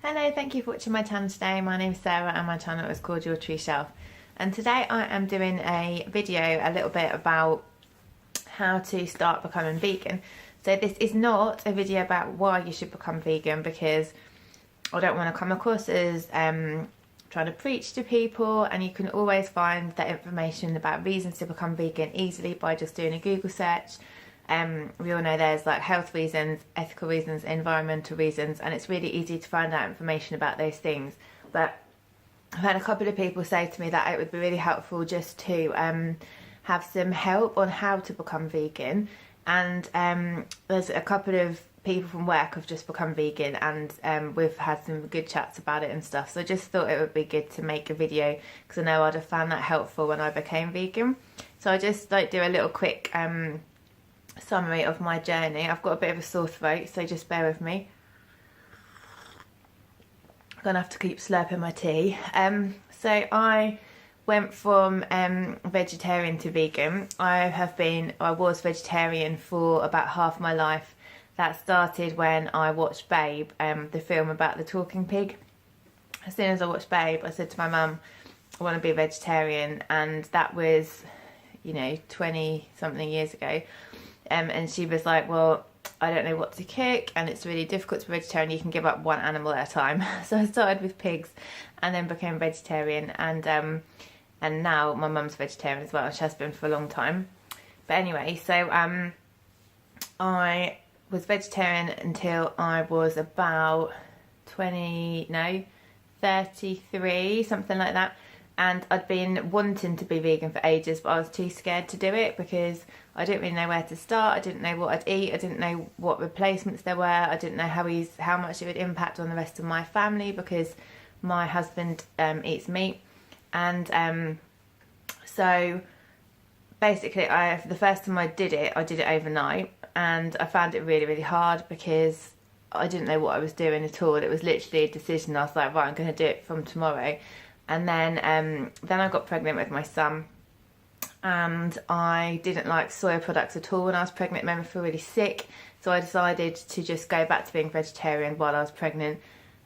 Hello, thank you for watching my channel today. My name is Sarah and my channel is called Your True Shelf. And today I am doing a video a little bit about how to start becoming vegan. So this is not a video about why you should become vegan, because I don't want to come across as trying to preach to people, and you can always find that information about reasons to become vegan easily by just doing a Google search. We all know there's like health reasons, ethical reasons, environmental reasons, and it's really easy to find out information about those things. But I've had a couple of people say to me that it would be really helpful just to have some help on how to become vegan. And there's a couple of people from work who've just become vegan, and we've had some good chats about it and stuff. So I just thought it would be good to make a video, because I know I'd have found that helpful when I became vegan. So I just like do a little quick summary of my journey. I've got a bit of a sore throat, so just bear with me. I'm gonna have to keep slurping my tea. So I went from vegetarian to vegan. I was vegetarian for about half my life. That started when I watched Babe, the film about the talking pig. As soon as I watched Babe, I said to my mum, I want to be a vegetarian, and that was, 20 something years ago. And she was like, well, I don't know what to cook, and it's really difficult to be vegetarian. You can give up one animal at a time. So I started with pigs and then became vegetarian, and now my mum's vegetarian as well. She has been for a long time. But anyway, so I was vegetarian until I was about 33, something like that. And I'd been wanting to be vegan for ages, but I was too scared to do it because I didn't really know where to start. I didn't know what I'd eat. I didn't know what replacements there were. I didn't know how much it would impact on the rest of my family, because my husband eats meat. And so basically, the first time I did it overnight, and I found it really, really hard because I didn't know what I was doing at all. It was literally a decision. I was like, right, I'm going to do it from tomorrow. And then I got pregnant with my son, and I didn't like soy products at all when I was pregnant. It made me feel really sick, so I decided to just go back to being vegetarian while I was pregnant.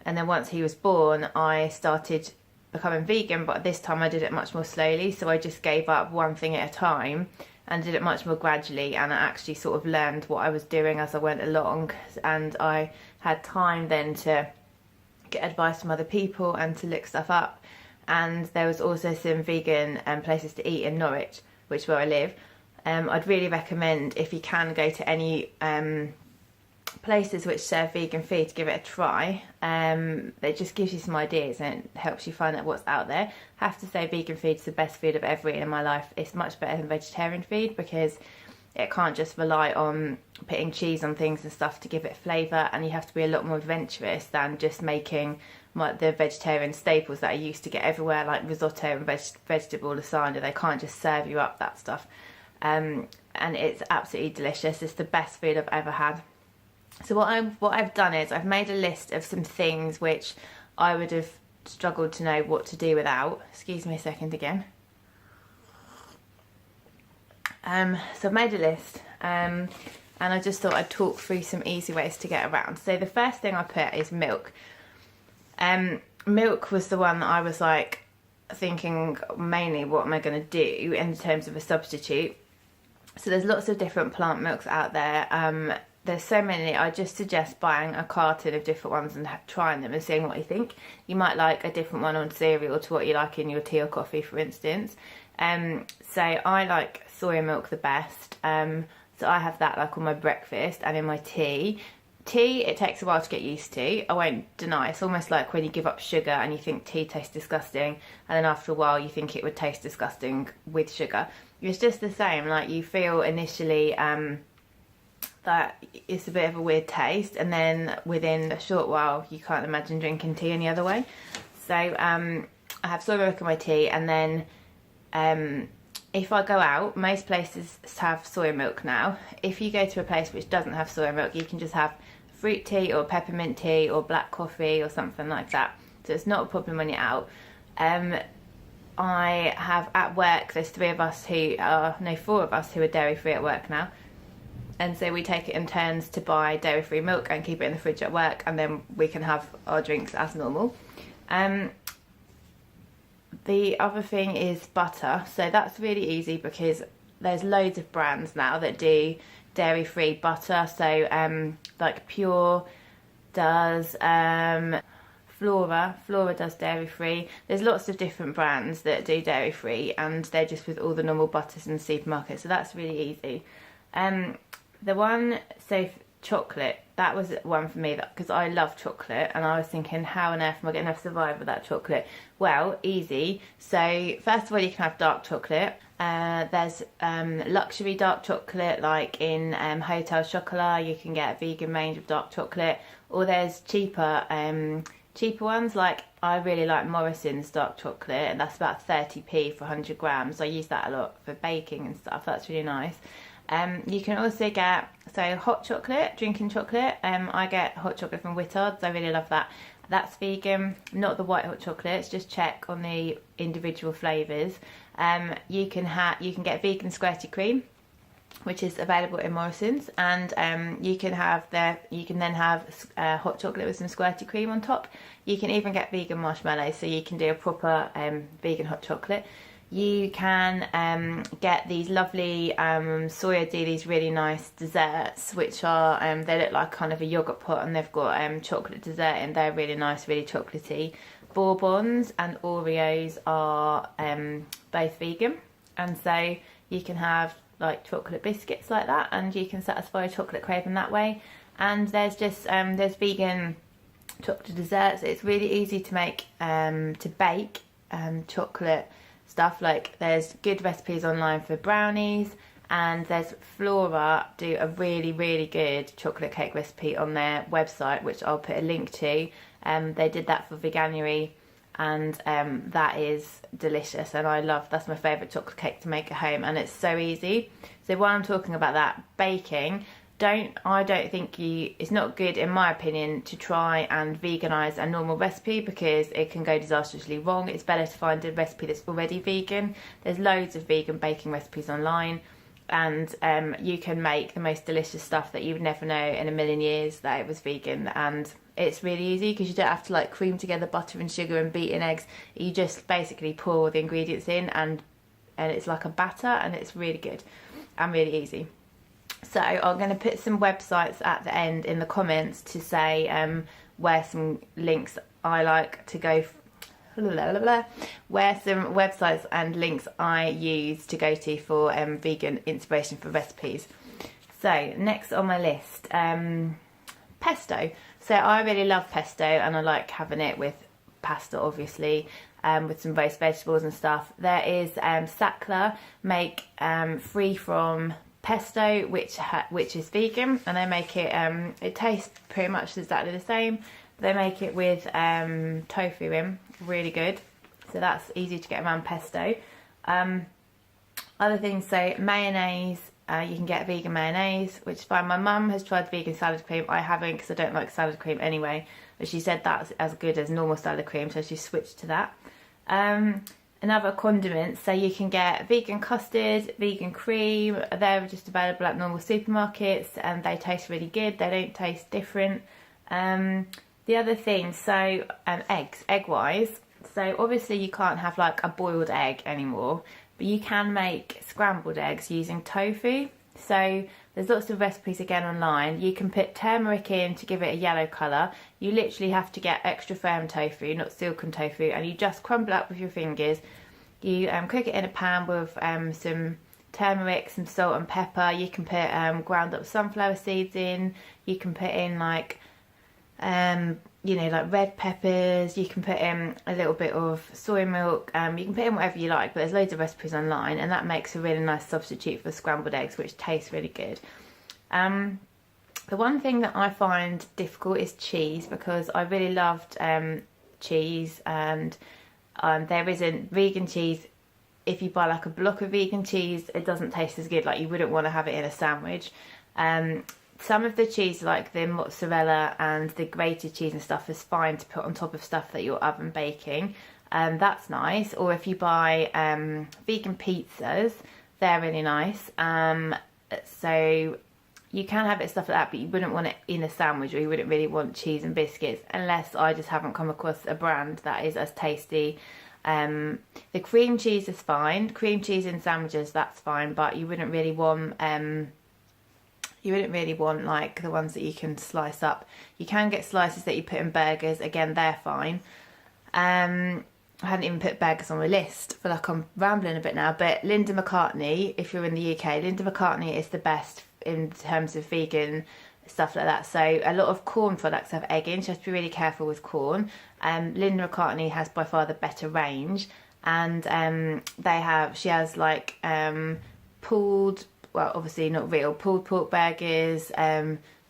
And then once he was born, I started becoming vegan, but this time I did it much more slowly. So I just gave up one thing at a time and did it much more gradually, and I actually sort of learned what I was doing as I went along, and I had time then to get advice from other people and to look stuff up. And there was also some vegan places to eat in Norwich, which is where I live. I'd really recommend, if you can go to any places which serve vegan food, to give it a try. It just gives you some ideas and it helps you find out what's out there. I have to say, vegan food is the best food I've ever eaten in my life. It's much better than vegetarian food because it can't just rely on putting cheese on things and stuff to give it flavour, and you have to be a lot more adventurous than just making the vegetarian staples that I used to get everywhere, like risotto and vegetable lasagna. They can't just serve you up that stuff, and it's absolutely delicious. It's the best food I've ever had. So what I've done is I've made a list of some things which I would have struggled to know what to do without. Excuse me a second again. So I've made a list, and I just thought I'd talk through some easy ways to get around. So the first thing I put is milk. Milk was the one that I was like thinking mainly, what am I going to do in terms of a substitute? So there's lots of different plant milks out there. There's so many. I just suggest buying a carton of different ones and trying them and seeing what you think. You might like a different one on cereal to what you like in your tea or coffee, for instance. So I like soya milk the best. So I have that like on my breakfast and in my tea. Tea, it takes a while to get used to. I won't deny. It's almost like when you give up sugar and you think tea tastes disgusting, and then after a while you think it would taste disgusting with sugar. It's just the same. Like, you feel initially that it's a bit of a weird taste, and then within a short while you can't imagine drinking tea any other way. So I have soy milk in my tea, and then if I go out, most places have soy milk now. If you go to a place which doesn't have soy milk, you can just have fruit tea or peppermint tea or black coffee or something like that. So it's not a problem when you're out. I have at work, there's four of us who are dairy free at work now. And so we take it in turns to buy dairy-free milk and keep it in the fridge at work, and then we can have our drinks as normal. The other thing is butter. So that's really easy because there's loads of brands now that do dairy-free butter. So like Pure does, Flora does dairy-free. There's lots of different brands that do dairy-free, and they're just with all the normal butters in the supermarket. So that's really easy. The one, so chocolate, that was one for me, because I love chocolate, and I was thinking, how on earth am I going to survive without chocolate? Well, easy. So first of all, you can have dark chocolate. There's luxury dark chocolate, like in Hotel Chocolat. You can get a vegan range of dark chocolate, or there's cheaper ones. Like, I really like Morrison's dark chocolate, and that's about 30p for 100 grams. I use that a lot for baking and stuff. That's really nice. You can also get, so hot chocolate, drinking chocolate. I get hot chocolate from Whittards. I really love that. That's vegan, not the white hot chocolates. Just check on the individual flavours. You can get vegan squirty cream, which is available in Morrison's, and you can then have hot chocolate with some squirty cream on top. You can even get vegan marshmallows, so you can do a proper vegan hot chocolate. You can get these lovely Soya do these really nice desserts, which are they look like kind of a yogurt pot, and they've got chocolate dessert, and they're really nice, really chocolatey. Bourbons and Oreos are both vegan, and so you can have like chocolate biscuits like that, and you can satisfy a chocolate craving that way. And there's just there's vegan chocolate desserts. It's really easy to make to bake chocolate stuff. Like, there's good recipes online for brownies, and there's Flora do a really, really good chocolate cake recipe on their website, which I'll put a link to. They did that for Veganuary, and that is delicious, and that's my favourite chocolate cake to make at home, and it's so easy. So while I'm talking about that, baking, it's not good, in my opinion, to try and veganise a normal recipe, because it can go disastrously wrong. It's better to find a recipe that's already vegan. There's loads of vegan baking recipes online, and you can make the most delicious stuff that you would never know in a million years that it was vegan. And it's really easy, because you don't have to like cream together butter and sugar and beat in eggs. You just basically pour all the ingredients in, and it's like a batter, and it's really good and really easy. So I'm going to put some websites at the end in the comments to say where some links I like to go, where some websites and links I use to go to for vegan inspiration for recipes. So next on my list, pesto. So I really love pesto, and I like having it with pasta, obviously, with some roast vegetables and stuff. There is Sackler make free from pesto, which is vegan, and they make it it tastes pretty much exactly the same. They make it with tofu in, really good. So that's easy to get around pesto. Other things, so mayonnaise, you can get vegan mayonnaise, which is fine. My mum has tried vegan salad cream. I haven't, because I don't like salad cream anyway, but she said that's as good as normal salad cream, so she switched to that. Another condiments, so you can get vegan custard, vegan cream. They're just available at normal supermarkets, and they taste really good. They don't taste different. The other thing, so egg-wise, so obviously you can't have like a boiled egg anymore, but you can make scrambled eggs using tofu. So there's lots of recipes again online. You can put turmeric in to give it a yellow colour. You literally have to get extra firm tofu, not silken tofu, and you just crumble it up with your fingers. You cook it in a pan with some turmeric, some salt and pepper. You can put ground up sunflower seeds in. You can put in like like red peppers. You can put in a little bit of soy milk. You can put in whatever you like, but there's loads of recipes online, and that makes a really nice substitute for scrambled eggs, which tastes really good. The one thing that I find difficult is cheese, because I really loved cheese, and there isn't vegan cheese. If you buy like a block of vegan cheese, it doesn't taste as good. Like, you wouldn't want to have it in a sandwich. Some of the cheese, like the mozzarella and the grated cheese and stuff, is fine to put on top of stuff that you're oven baking. That's nice. Or if you buy vegan pizzas, they're really nice. So you can have it stuff like that, but you wouldn't want it in a sandwich, or you wouldn't really want cheese and biscuits, unless I just haven't come across a brand that is as tasty. The cream cheese is fine. Cream cheese in sandwiches, that's fine, but you wouldn't really want like the ones that you can slice up. You can get slices that you put in burgers. Again, they're fine. I hadn't even put burgers on my list. I feel like I'm rambling a bit now, but Linda McCartney, if you're in the UK, Linda McCartney is the best in terms of vegan stuff like that. So a lot of corn products have egg in, so you have to be really careful with corn. Linda McCartney has by far the better range, and she has like pulled, well obviously not real, pulled pork burgers,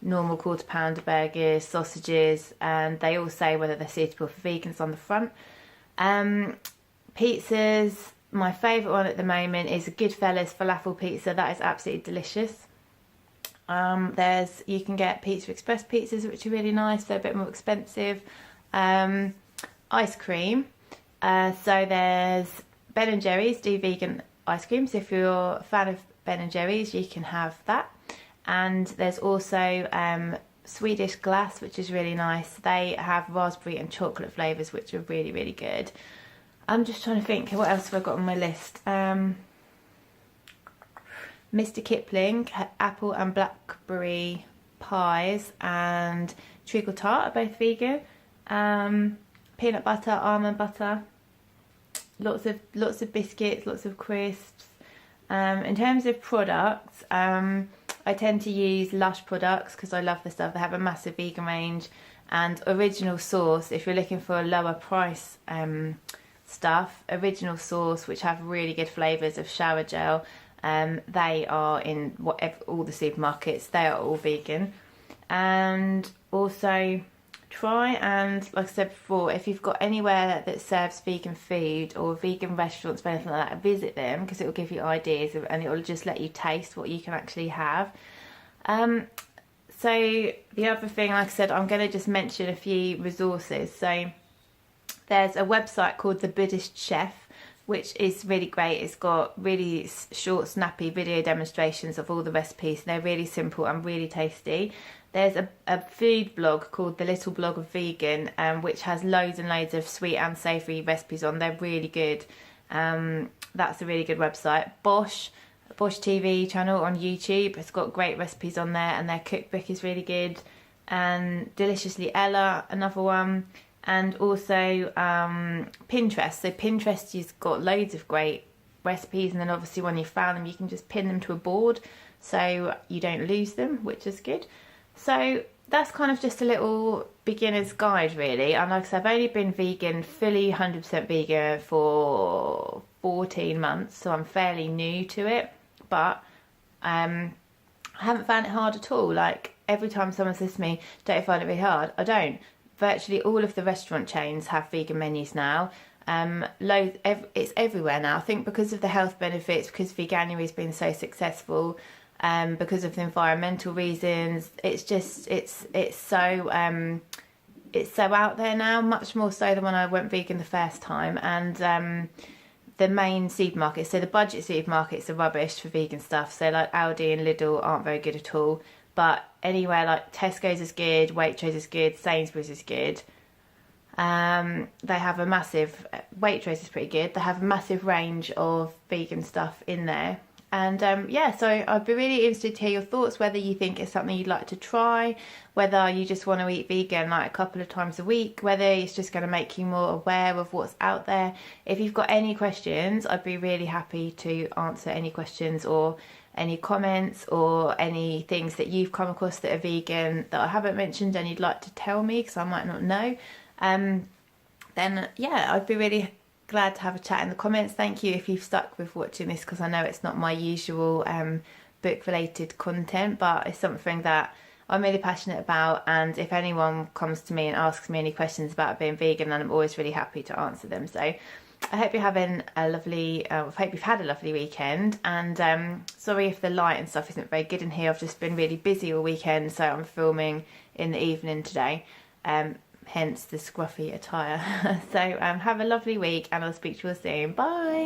normal quarter pounder burgers, sausages, and they all say whether they're suitable for vegans on the front. Pizzas, my favourite one at the moment is a Goodfellas falafel pizza. That is absolutely delicious. You can get Pizza Express pizzas, which are really nice. They're a bit more expensive. Ice cream. So there's Ben & Jerry's do vegan ice cream. So if you're a fan of Ben & Jerry's, you can have that. And there's also Swedish Glass, which is really nice. They have raspberry and chocolate flavours, which are really, really good. I'm just trying to think, what else have I got on my list? Mr. Kipling, apple and blackberry pies, and treacle tart are both vegan. Peanut butter, almond butter, lots of biscuits, lots of crisps. In terms of products, I tend to use Lush products because I love the stuff. They have a massive vegan range, and Original Source, if you're looking for a lower price stuff, Original Source, which have really good flavours of shower gel. They are in all the supermarkets. They are all vegan. And also try and, like I said before, if you've got anywhere that serves vegan food or vegan restaurants or anything like that, visit them, because it will give you ideas and it will just let you taste what you can actually have. So the other thing, like I said, I'm going to just mention a few resources. So there's a website called The Buddhist Chef, which is really great. It's got really short, snappy video demonstrations of all the recipes. They're really simple and really tasty. There's a food blog called The Little Blog of Vegan, which has loads and loads of sweet and savoury recipes on. They're really good. That's a really good website. Bosch TV channel on YouTube. It's got great recipes on there, and their cookbook is really good. And Deliciously Ella, another one. And also Pinterest. So Pinterest, you've got loads of great recipes, and then obviously when you found them, you can just pin them to a board so you don't lose them, which is good. So that's kind of just a little beginner's guide, really. And like I said, I've only been vegan, fully 100% vegan, for 14 months, so I'm fairly new to it. But I haven't found it hard at all. Like, every time someone says to me, don't you find it really hard? I don't. Virtually all of the restaurant chains have vegan menus now. It's everywhere now. I think because of the health benefits, because veganuary has been so successful, because of the environmental reasons, it's so out there now, much more so than when I went vegan the first time. And the main supermarkets, so the budget supermarkets, are rubbish for vegan stuff. So like Aldi and Lidl aren't very good at all. But anywhere like Tesco's is good, Waitrose is good, Sainsbury's is good. They have a massive, Waitrose is pretty good. They have a massive range of vegan stuff in there. And yeah, so I'd be really interested to hear your thoughts, whether you think it's something you'd like to try, whether you just want to eat vegan like a couple of times a week, whether it's just going to make you more aware of what's out there. If you've got any questions, I'd be really happy to answer any questions or any comments or any things that you've come across that are vegan that I haven't mentioned and you'd like to tell me, because I might not know. Then yeah, I'd be really glad to have a chat in the comments. Thank you if you've stuck with watching this, because I know it's not my usual book related content, but it's something that I'm really passionate about, and if anyone comes to me and asks me any questions about being vegan, then I'm always really happy to answer them. So I hope you're having a lovely, I hope you've had a lovely weekend, and sorry if the light and stuff isn't very good in here. I've just been really busy all weekend, so I'm filming in the evening today, hence the scruffy attire. So have a lovely week, and I'll speak to you all soon. Bye!